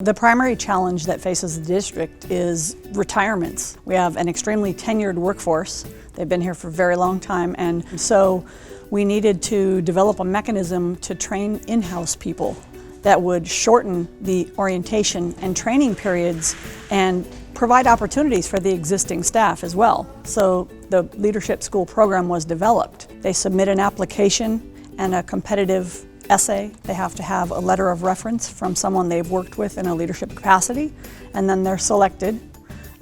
The primary challenge that faces the district is retirements. We have an extremely tenured workforce. They've been here for a very long time, and so we needed to develop a mechanism to train in-house people that would shorten the orientation and training periods and provide opportunities for the existing staff as well. So the Leadership School program was developed. They submit an application and a competitive essay. They have to have a letter of reference from someone they've worked with in a leadership capacity, and then they're selected.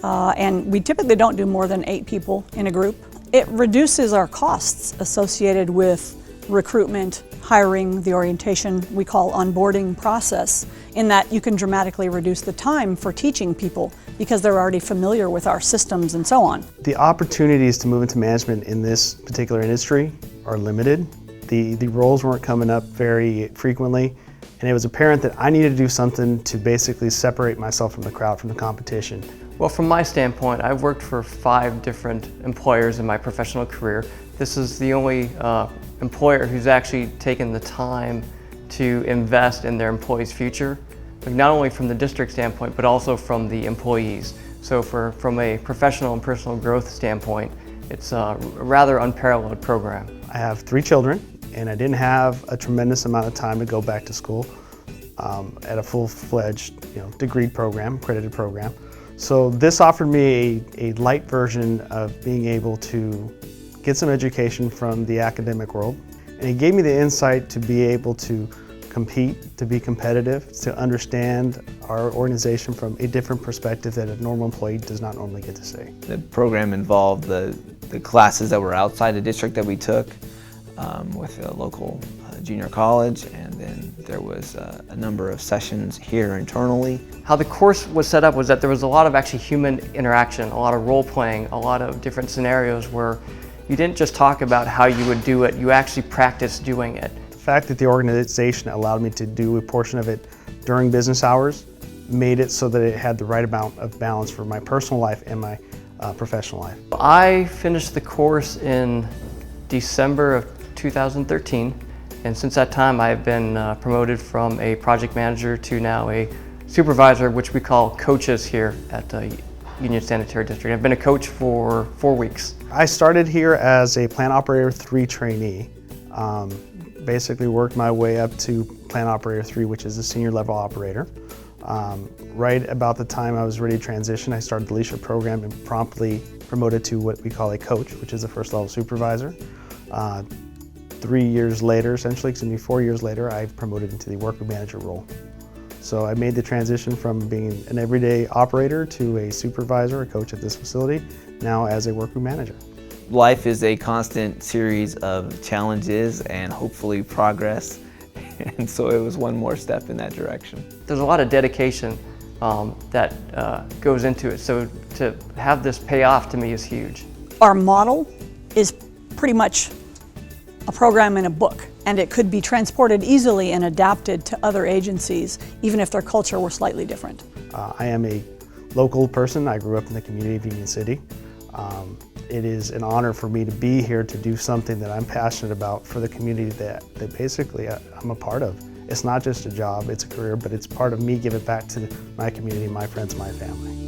And we typically don't do more than 8 people in a group. It reduces our costs associated with recruitment, hiring, the orientation we call onboarding process, in that you can dramatically reduce the time for teaching people because they're already familiar with our systems and so on. The opportunities to move into management in this particular industry are limited. The roles weren't coming up very frequently, and it was apparent that I needed to do something to basically separate myself from the crowd, from the competition. Well, from my standpoint, I've worked for 5 different employers in my professional career. This is the only employer who's actually taken the time to invest in their employees' future, not only from the district standpoint, but also from the employees. So from a professional and personal growth standpoint, it's a rather unparalleled program. I have 3 children, and I didn't have a tremendous amount of time to go back to school at a full-fledged degree program, accredited program. So this offered me a light version of being able to get some education from the academic world, and it gave me the insight to be able to compete, to be competitive, to understand our organization from a different perspective that a normal employee does not normally get to see. The program involved the classes that were outside the district that we took with a local junior college, and then there was a number of sessions here internally. How the course was set up was that there was a lot of actually human interaction, a lot of role playing, a lot of different scenarios where you didn't just talk about how you would do it, you actually practiced doing it. The fact that the organization allowed me to do a portion of it during business hours made it so that it had the right amount of balance for my personal life and my professional life. I finished the course in December of 2013, and since that time I've been promoted from a project manager to now a supervisor, which we call coaches here at Union Sanitary District. I've been a coach for 4 weeks. I started here as a Plant Operator 3 trainee. Basically worked my way up to Plant Operator 3, which is a senior level operator. Right about the time I was ready to transition, I started the leadership program and promptly promoted to what we call a coach, which is a first level supervisor. 3 years later, essentially, 4 years later, I promoted into the work group manager role. So I made the transition from being an everyday operator to a supervisor, a coach at this facility, now as a work group manager. Life is a constant series of challenges and hopefully progress, and so it was one more step in that direction. There's a lot of dedication that goes into it, so to have this pay off to me is huge. Our model is pretty much a program in a book, and it could be transported easily and adapted to other agencies, even if their culture were slightly different. I am a local person. I grew up in the community of Union City. It is an honor for me to be here to do something that I'm passionate about for the community that basically I'm a part of. It's not just a job, it's a career, but it's part of me giving back to my community, my friends, my family.